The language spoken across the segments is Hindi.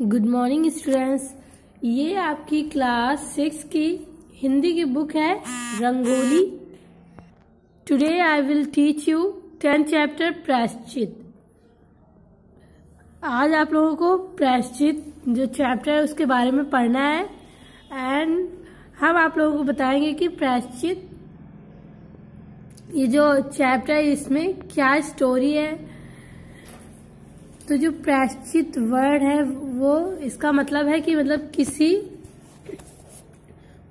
Good morning students. ये आपकी क्लास 6 की हिंदी की बुक है rangoli. Today I will teach you 10th chapter प्रायश्चित। आज आप लोगों को प्रायश्चित जो चैप्टर है उसके बारे में पढ़ना है एंड हम आप लोगों को बताएंगे कि प्रायश्चित ये जो चैप्टर है इसमें क्या स्टोरी है। तो जो प्रायश्चित वर्ड है वो इसका मतलब है कि किसी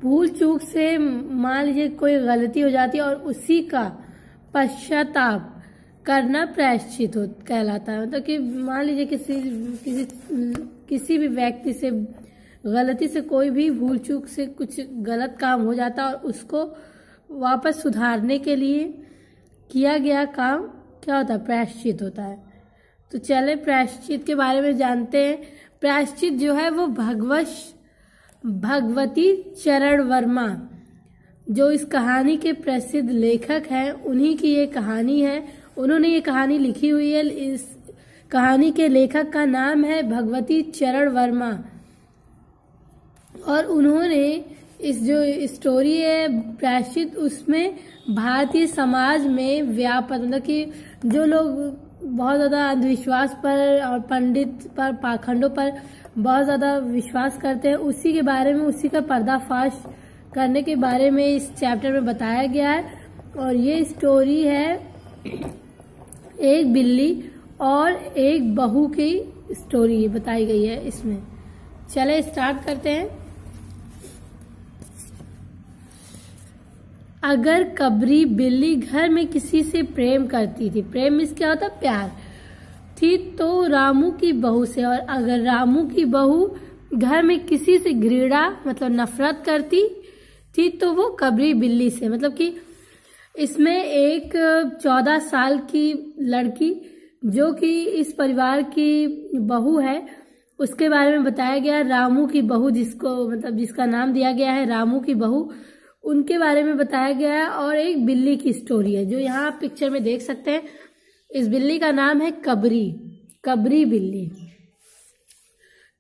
भूल चूक से मान लीजिए कोई गलती हो जाती है और उसी का पश्चाताप करना प्रायश्चित कहलाता है। मतलब कि मान लीजिए किसी भी व्यक्ति से गलती से कोई भी भूल चूक से कुछ गलत काम हो जाता है और उसको वापस सुधारने के लिए किया गया काम क्या होता है, प्रायश्चित होता है। तो चले प्रायश्चित के बारे में जानते हैं। प्रायश्चित जो है वो भगवती चरण वर्मा जो इस कहानी के प्रसिद्ध लेखक हैं उन्हीं की ये कहानी है। उन्होंने ये कहानी लिखी हुई है। इस कहानी के लेखक का नाम है भगवती चरण वर्मा और उन्होंने इस जो स्टोरी है प्रायश्चित उसमें भारतीय समाज में व्यापक मतलब कि जो लोग बहुत ज़्यादा अंधविश्वास पर और पंडित पर पाखंडों पर बहुत ज़्यादा विश्वास करते हैं उसी के बारे में उसी का पर्दाफाश करने के बारे में इस चैप्टर में बताया गया है। और ये स्टोरी है एक बिल्ली और एक बहू की स्टोरी बताई गई है इसमें। चले स्टार्ट करते हैं। अगर कबरी बिल्ली घर में किसी से प्रेम करती थी, प्रेम मीन्स क्या होता है, प्यार थी, तो रामू की बहू से। और अगर रामू की बहू घर में किसी से घृणा मतलब नफरत करती थी तो वो कबरी बिल्ली से। मतलब कि इसमें एक 14 साल की लड़की जो कि इस परिवार की बहू है उसके बारे में बताया गया। रामू की बहू जिसका नाम दिया गया है रामू की बहू, उनके बारे में बताया गया है। और एक बिल्ली की स्टोरी है जो यहाँ आप पिक्चर में देख सकते हैं। इस बिल्ली का नाम है कबरी बिल्ली।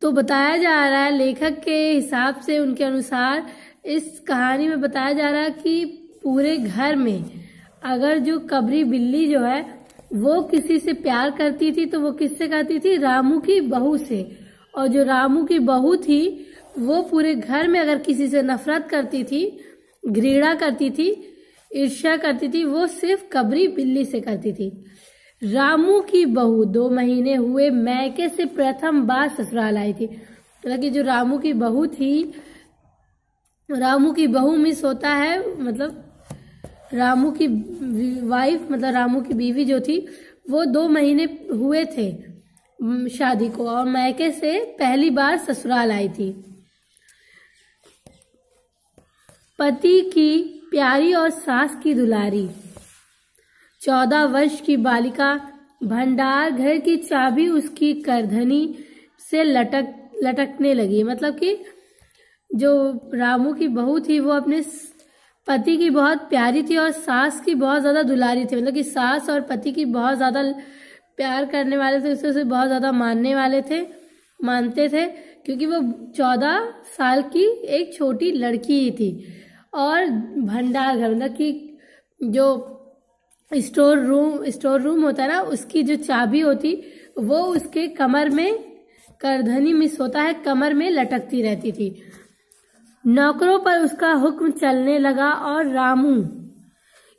तो बताया जा रहा है लेखक के हिसाब से, उनके अनुसार इस कहानी में बताया जा रहा है कि पूरे घर में अगर जो कबरी बिल्ली जो है वो किसी से प्यार करती थी तो वो किससे करती थी, रामू की बहू से। और जो रामू की बहू थी वो पूरे घर में अगर किसी से नफरत करती थी, घृणा करती थी, ईर्ष्या करती थी, वो सिर्फ कबरी बिल्ली से करती थी। रामू की बहू 2 महीने हुए मैके से प्रथम बार ससुराल आई थी। मतलब कि जो रामू की बहू थी, रामू की बहू मिस होता है मतलब रामू की वाइफ मतलब रामू की बीवी जो थी वो 2 महीने हुए थे शादी को और मैके से पहली बार ससुराल आई थी। पति की प्यारी और सास की दुलारी 14 वर्ष की बालिका भंडार घर की चाबी उसकी करधनी से लटकने लगी। मतलब कि जो रामू की बहू थी वो अपने पति की बहुत प्यारी थी और सास की बहुत ज्यादा दुलारी थी। मतलब कि सास और पति की बहुत ज्यादा प्यार करने वाले थे, उसे बहुत ज्यादा मानते थे क्योंकि वो 14 साल की एक छोटी लड़की ही थी। और भंडार घर मतलब कि जो स्टोर रूम होता है ना, उसकी जो चाबी होती वो उसके कमर में करधनी मिस होता है, कमर में लटकती रहती थी। नौकरों पर उसका हुक्म चलने लगा और रामू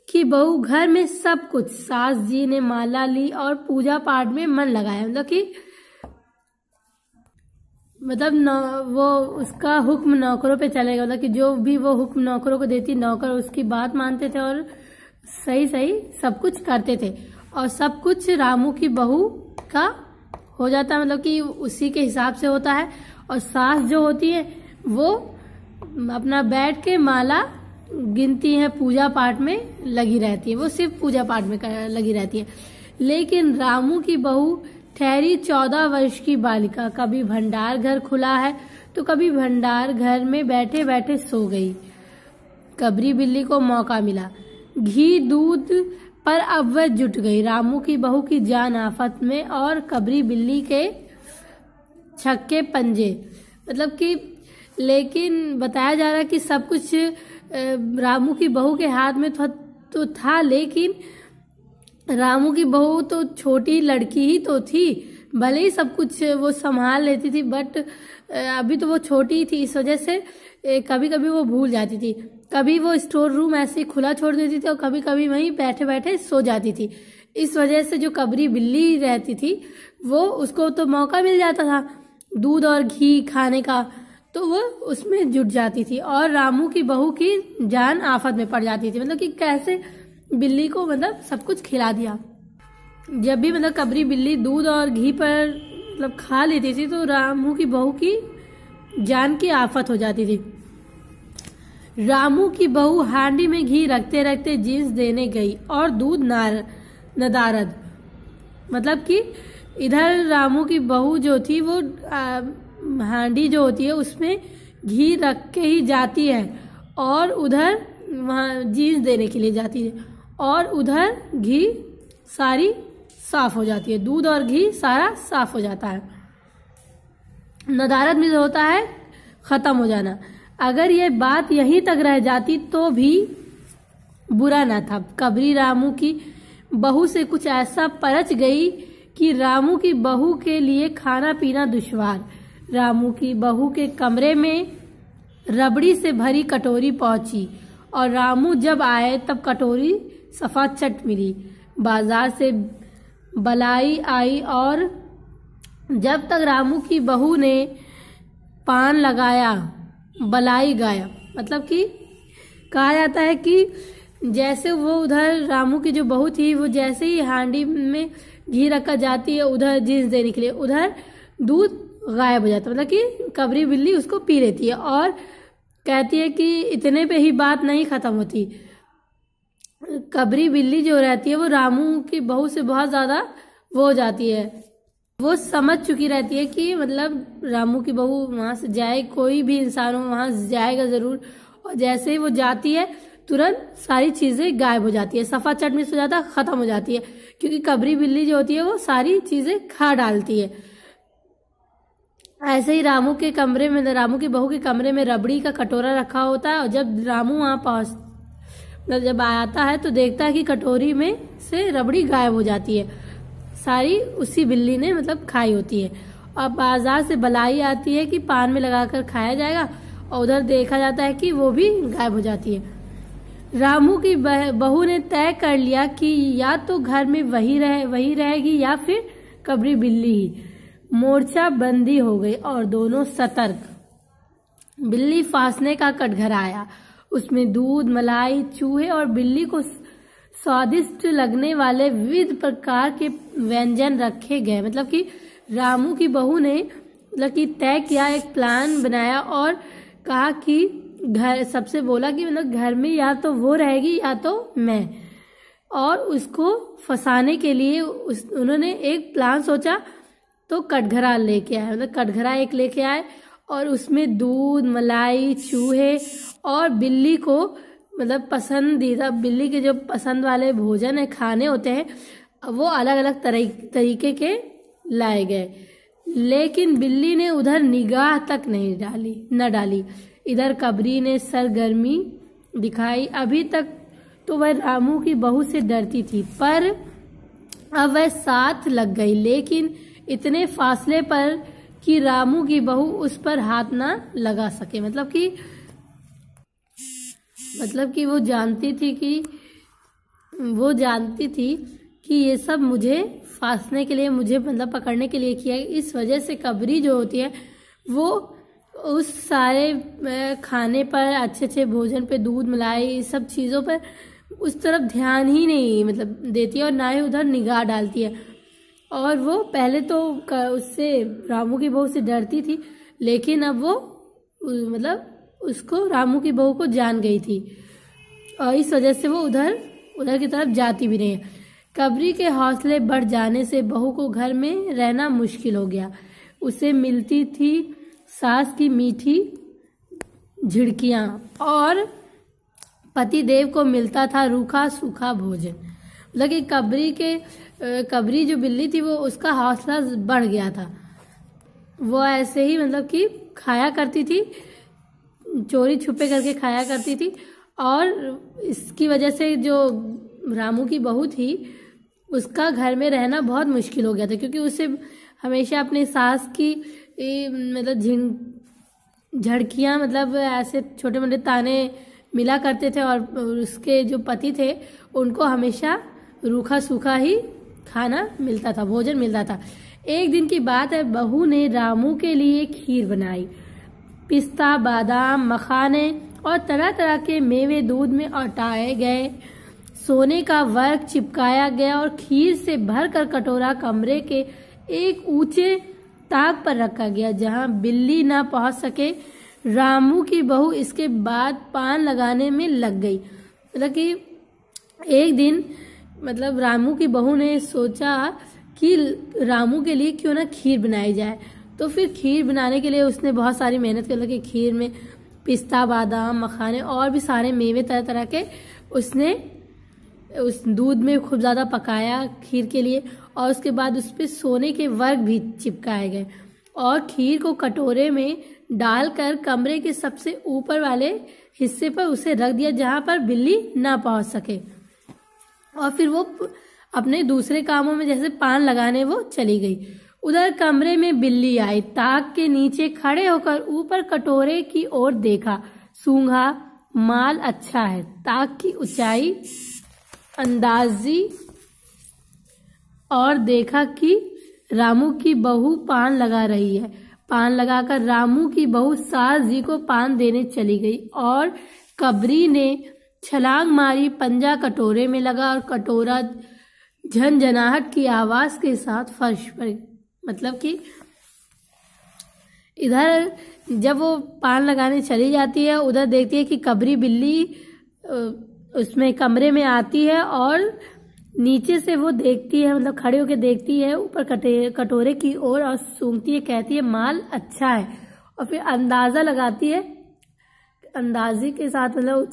की बहू घर में सब कुछ, सास जी ने माला ली और पूजा पाठ में मन लगाया। वो उसका हुक्म नौकरों पे चलेगा। मतलब कि जो भी वो हुक्म नौकरों को देती, नौकर उसकी बात मानते थे और सही सब कुछ करते थे। और सब कुछ रामू की बहू का हो जाता, मतलब कि उसी के हिसाब से होता है। और सास जो होती है वो अपना बैठ के माला गिनती है, पूजा पाठ में लगी रहती है, वो सिर्फ पूजा पाठ में लगी रहती है। लेकिन रामू की बहू ठहरी 14 वर्ष की बालिका, कभी भंडार घर खुला है तो कभी भंडार घर में बैठे बैठे सो गई। कबरी बिल्ली को मौका मिला, घी दूध पर अब वह जुट गई। रामू की बहू की जान आफत में और कबरी बिल्ली के छक्के पंजे, मतलब कि लेकिन बताया जा रहा है कि सब कुछ रामू की बहू के हाथ में तो था, लेकिन रामू की बहू तो छोटी लड़की ही तो थी, भले ही सब कुछ वो संभाल लेती थी, बट अभी तो वो छोटी थी, इस वजह से कभी कभी वो भूल जाती थी। कभी वो स्टोर रूम ऐसे खुला छोड़ देती थी और कभी कभी वहीं बैठे बैठे सो जाती थी। इस वजह से जो कबरी बिल्ली रहती थी वो उसको तो मौका मिल जाता था दूध और घी खाने का, तो वो उसमें जुट जाती थी और रामू की बहू की जान आफत में पड़ जाती थी। मतलब कि कैसे बिल्ली को मतलब सब कुछ खिला दिया। जब भी मतलब कबरी बिल्ली दूध और घी पर मतलब खा लेती थी तो रामू की बहू की जान की आफत हो जाती थी। रामू की बहू हांडी में घी रखते रखते जींस देने गई और दूध नदारद, मतलब कि इधर रामू की बहू जो थी वो हांडी जो होती है उसमें घी रख के ही जाती है और उधर वहाँ जींस देने के लिए जाती है और उधर घी सारी साफ हो जाती है, दूध और घी सारा साफ हो जाता है। नदारत में होता है खत्म हो जाना। अगर ये बात यहीं तक रह जाती तो भी बुरा ना था। कबरी रामू की बहू से कुछ ऐसा परच गई कि रामू की बहू के लिए खाना पीना दुश्वार। रामू की बहू के कमरे में रबड़ी से भरी कटोरी पहुंची और रामू जब आए तब कटोरी सफा चट मिली। बाजार से बलाई आई और जब तक रामू की बहू ने पान लगाया बलाई गायब। मतलब कि कहा जाता है कि जैसे वो उधर रामू की जो बहू थी वो जैसे ही हांडी में घी रखा जाती है उधर जींस देने के लिए, उधर दूध गायब हो जाता है। मतलब कि कबरी बिल्ली उसको पी लेती है और कहती है कि इतने पे ही बात नहीं खत्म होती। कबरी बिल्ली जो रहती है वो रामू की बहू से बहुत ज्यादा वो हो जाती है, वो समझ चुकी रहती है कि मतलब रामू की बहू वहां से जाए, कोई भी इंसान हो वहां जाएगा जरूर, और जैसे ही वो जाती है तुरंत सारी चीजें गायब हो जाती है, सफा चट मिस हो जाता है, खत्म हो जाती है, क्योंकि कबरी बिल्ली जो होती है वो सारी चीजें खा डालती है। ऐसे ही रामू के कमरे में, रामू की बहू के कमरे में रबड़ी का कटोरा रखा होता है और जब रामू वहां जब आता है तो देखता है कि कटोरी में से रबड़ी गायब हो जाती है, सारी उसी बिल्ली ने मतलब खाई होती है। और बाजार से बलाई आती है कि पान में लगाकर खाया जाएगा और उधर देखा जाता है कि वो भी गायब हो जाती है। रामू की बहू ने तय कर लिया कि या तो घर में वही रहेगी या फिर कबरी बिल्ली ही। मोर्चा बंदी हो गई और दोनों सतर्क। बिल्ली फांसने का कटघरा आया, उसमें दूध, मलाई, चूहे और बिल्ली को स्वादिष्ट लगने वाले विविध प्रकार के व्यंजन रखे गए। मतलब कि रामू की बहू ने मतलब कि तय किया, एक प्लान बनाया और कहा कि घर सबसे बोला कि मतलब घर में या तो वो रहेगी या तो मैं, और उसको फंसाने के लिए उन्होंने एक प्लान सोचा तो कटघरा लेके आए। मतलब कटघरा एक लेके आए और उसमें दूध, मलाई, चूहे और बिल्ली को मतलब पसंदीदा बिल्ली के जो पसंद वाले भोजन है, खाने होते हैं, वो अलग अलग तरीके के लाए गए। लेकिन बिल्ली ने उधर निगाह तक न डाली। इधर कबरी ने सरगर्मी दिखाई। अभी तक तो वह रामू की बहू से डरती थी, पर अब वह साथ लग गई, लेकिन इतने फासले पर कि रामू की बहू उस पर हाथ ना लगा सके। मतलब कि वो जानती थी कि ये सब मुझे फांसने के लिए, मुझे मतलब पकड़ने के लिए किया। इस वजह से कबरी जो होती है वो उस सारे खाने पर, अच्छे अच्छे भोजन पे, दूध, मलाई, सब चीज़ों पर उस तरफ ध्यान ही नहीं मतलब देती है और ना ही उधर निगाह डालती है। और वो पहले तो उससे, रामू की बहू से डरती थी, लेकिन अब वो मतलब उसको, रामू की बहू को जान गई थी और इस वजह से वो उधर की तरफ जाती भी नहीं है। कबरी के हौसले बढ़ जाने से बहू को घर में रहना मुश्किल हो गया। उसे मिलती थी सास की मीठी झिड़कियां और पति देव को मिलता था रूखा सूखा भोजन। मतलब कि कबरी जो बिल्ली थी वो, उसका हौसला बढ़ गया था। वो ऐसे ही मतलब कि खाया करती थी, चोरी छुपे करके खाया करती थी। और इसकी वजह से जो रामू की बहू थी उसका घर में रहना बहुत मुश्किल हो गया था, क्योंकि उसे हमेशा अपनी सास की मतलब झड़कियाँ, मतलब ऐसे छोटे मोटे ताने मिला करते थे। और उसके जो पति थे उनको हमेशा रूखा सूखा ही खाना मिलता था, भोजन मिलता था। एक दिन की बात है, बहू ने रामू के लिए खीर बनाई। पिस्ता, बादाम, मखाने और तरह तरह के मेवे दूध में औटाए गए। सोने का वर्क चिपकाया गया और खीर से भरकर कटोरा कमरे के एक ऊंचे ताक पर रखा गया, जहां बिल्ली ना पहुंच सके। रामू की बहू इसके बाद पान लगाने में लग गई। मतलब कि एक दिन मतलब रामू की बहू ने सोचा कि रामू के लिए क्यों ना खीर बनाई जाए। तो फिर खीर बनाने के लिए उसने बहुत सारी मेहनत की। मतलब कि खीर में पिस्ता, बादाम, मखाने और भी सारे मेवे तरह तरह के उसने उस दूध में खूब ज़्यादा पकाया खीर के लिए। और उसके बाद उस पर सोने के वर्क भी चिपकाए गए और खीर को कटोरे में डालकर कमरे के सबसे ऊपर वाले हिस्से पर उसे रख दिया, जहां पर बिल्ली ना पहुंच सके। और फिर वो अपने दूसरे कामों में जैसे पान लगाने वो चली गई। उधर कमरे में बिल्ली आई, ताक के नीचे खड़े होकर ऊपर कटोरे की ओर देखा। सूंघा, माल अच्छा है। ताक की ऊंचाई अंदाजी और देखा कि रामू की बहू पान लगा रही है। पान लगाकर रामू की बहू सास जी को पान देने चली गई और कबरी ने छलांग मारी। पंजा कटोरे में लगा और कटोरा झनझनाहट की आवाज के साथ फर्श पर, मतलब कि इधर जब वो पान लगाने चली जाती है, उधर देखती है कि कबरी बिल्ली उसमें कमरे में आती है और नीचे से वो देखती है, मतलब खड़े होकर देखती है ऊपर कटोरे की ओर और सूंघती है, कहती है माल अच्छा है। और फिर अंदाजा लगाती है, अंदाजे के साथ मतलब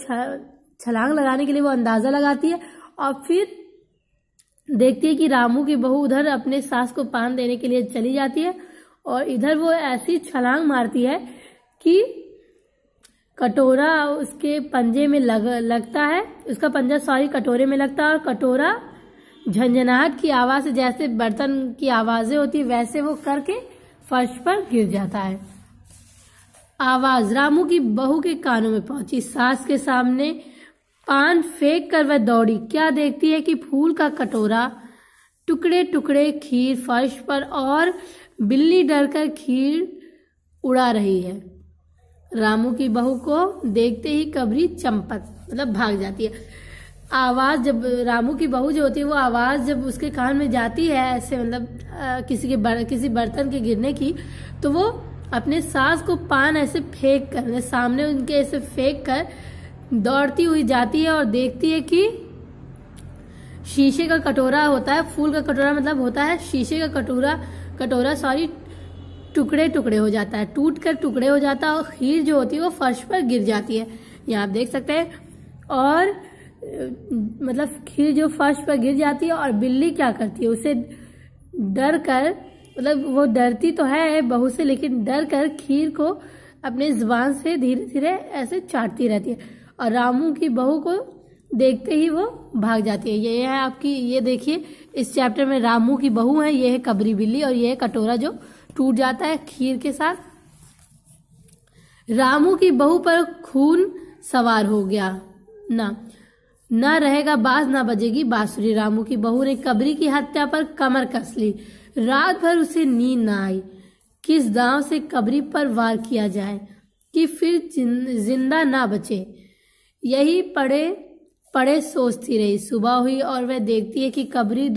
छलांग लगाने के लिए वो अंदाजा लगाती है। और फिर देखती है कि रामू की बहू उधर अपने सास को पान देने के लिए चली जाती है और इधर वो ऐसी छलांग मारती है कि कटोरा उसके पंजे में लगता है, उसका पंजा कटोरे में लगता है और कटोरा झंझनाहट की आवाज से, जैसे बर्तन की आवाजें होती है वैसे वो करके फर्श पर गिर जाता है। आवाज रामू की बहू के कानों में पहुंची। सास के सामने पान फेंक कर वह दौड़ी। क्या देखती है कि फूल का कटोरा, टुकड़े टुकड़े खीर फर्श पर और बिल्ली डरकर खीर उड़ा रही है। रामू की बहू को देखते ही कबरी चंपत मतलब भाग जाती है। आवाज जब रामू की बहू जो होती है वो आवाज जब उसके कान में जाती है ऐसे मतलब किसी बर्तन के गिरने की, तो वो अपने सास को पान ऐसे फेंक कर सामने उनके ऐसे फेंक कर दौड़ती हुई जाती है और देखती है कि शीशे का कटोरा होता है, फूल का कटोरा मतलब होता है शीशे का कटोरा टुकड़े टुकड़े हो जाता है, टूट कर टुकड़े हो जाता है और खीर जो होती है वो फर्श पर गिर जाती है। यहाँ आप देख सकते हैं। और मतलब खीर जो फर्श पर गिर जाती है और बिल्ली क्या करती है, उसे डर कर, मतलब वो डरती तो है बहू से, लेकिन डर कर खीर को अपने जुबान से धीरे धीरे ऐसे चाटती रहती है और रामू की बहू को देखते ही वो भाग जाती है। ये है आपकी, ये देखिए इस चैप्टर में रामू की बहू है, ये है कबरी बिल्ली और ये है कटोरा जो टूट जाता है खीर के साथ। रामू की बहू पर खून सवार हो गया। ना रहेगा बाज ना बजेगी बांसुरी। रामू की बहू ने कबरी की हत्या पर कमर कस ली। रात भर उसे नींद ना आई। किस दांव से कबरी पर वार किया जाए कि फिर जिंदा ना बचे, यही पड़े सोचती रही। सुबह हुई और वह देखती है कि कबरी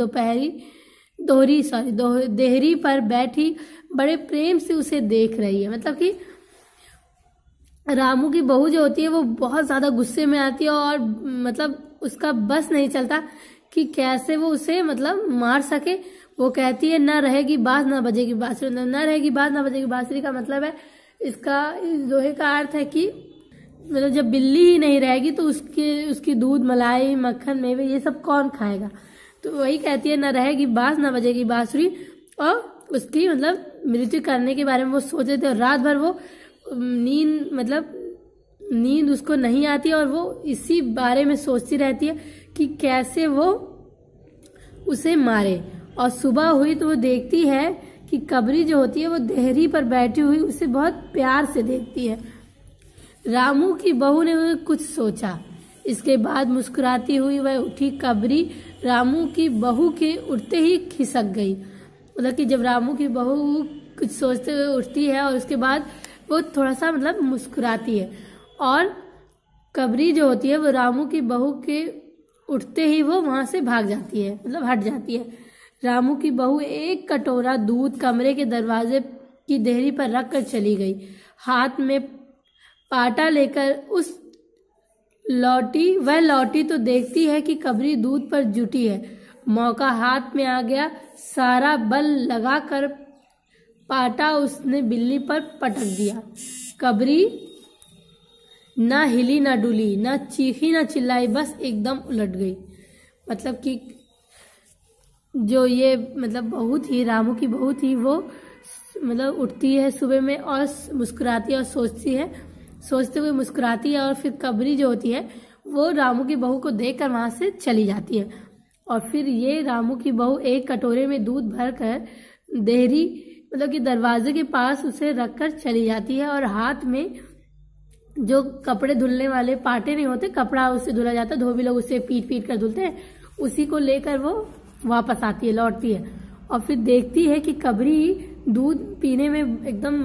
देहरी पर बैठी बड़े प्रेम से उसे देख रही है। मतलब कि रामू की बहू जो होती है वो बहुत ज्यादा गुस्से में आती है और मतलब उसका बस नहीं चलता कि कैसे वो उसे मतलब मार सके। वो कहती है ना रहेगी बाज ना बजेगी बांसुरी। ना रहेगी बाज ना बजेगी बांसुरी का मतलब है, इसका इस दोहे का अर्थ है कि मतलब जब बिल्ली ही नहीं रहेगी तो उसकी दूध, मलाई, मक्खन, मेवे ये सब कौन खाएगा। तो वही कहती है ना रहेगी बाज ना बजेगी बांसुरी और उसकी मतलब मृत्यु करने के बारे में वो सोच रहे थे और रात भर वो नींद उसको नहीं आती और वो इसी बारे में सोचती रहती है कि कैसे वो उसे मारे। और सुबह हुई तो वो देखती है कि कबरी जो होती है वो देहरी पर बैठी हुई उसे बहुत प्यार से देखती है। रामू की बहू ने कुछ सोचा, इसके बाद मुस्कुराती हुई वह उठी। कबरी रामू की बहू के उठते ही खिसक गई। मतलब कि जब रामू की बहू कुछ सोचते हुए उठती है और उसके बाद वो थोड़ा सा मुस्कुराती है और कबरी जो होती है वो रामू की बहू के उठते ही वो वहां से भाग जाती है, हट जाती है। रामू की बहू एक कटोरा दूध कमरे के दरवाजे की देहरी पर रख कर चली गई। हाथ में पाटा लेकर वह लौटी तो देखती है कि कबरी दूध पर जुटी है। मौका हाथ में आ गया। सारा बल लगाकर पाटा उसने बिल्ली पर पटक दिया। कबरी ना हिली ना डुली, ना चीखी ना चिल्लाई, बस एकदम उलट गई। मतलब कि जो ये बहू थी, रामू की बहू थी, वो उठती है सुबह में और मुस्कुराती है और सोचते हुए मुस्कुराती है और फिर कबरी जो होती है वो रामू की बहू को देखकर वहां से चली जाती है। और फिर ये रामू की बहू एक कटोरे में दूध भरकर देहरी कि दरवाजे के पास उसे रखकर चली जाती है और हाथ में जो कपड़े धुलने वाले पाटे नहीं होते, कपड़ा उससे धुला जाता है, धोबी लोग उसे पीट कर धुलते हैं, उसी को लेकर वो वापस आती है, लौटती है। और फिर देखती है कि कबरी दूध पीने में एकदम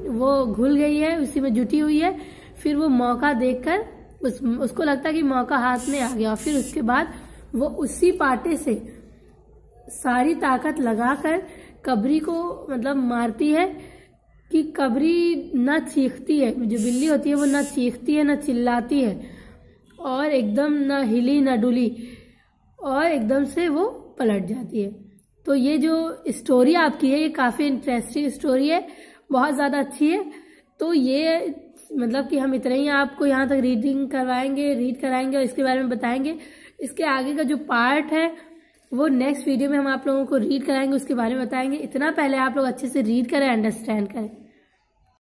वो घुल गई है, उसी में जुटी हुई है। फिर वो मौका देखकर उसको लगता है कि मौका हाथ में आ गया और फिर उसके बाद वो उसी पाटे से सारी ताकत लगाकर कबरी को मारती है कि कबरी ना चीखती है। जो बिल्ली होती है वो ना चीखती है ना चिल्लाती है और एकदम ना हिली ना डुली और एकदम से वो पलट जाती है। तो ये जो स्टोरी आपकी है ये काफ़ी इंटरेस्टिंग स्टोरी है, बहुत ज़्यादा अच्छी है। तो ये कि हम इतना ही आपको यहाँ तक रीड कराएंगे और इसके बारे में बताएंगे। इसके आगे का जो पार्ट है वो नेक्स्ट वीडियो में हम आप लोगों को रीड कराएंगे, उसके बारे में बताएंगे। इतना पहले आप लोग अच्छे से रीड करें, अंडरस्टैंड करें।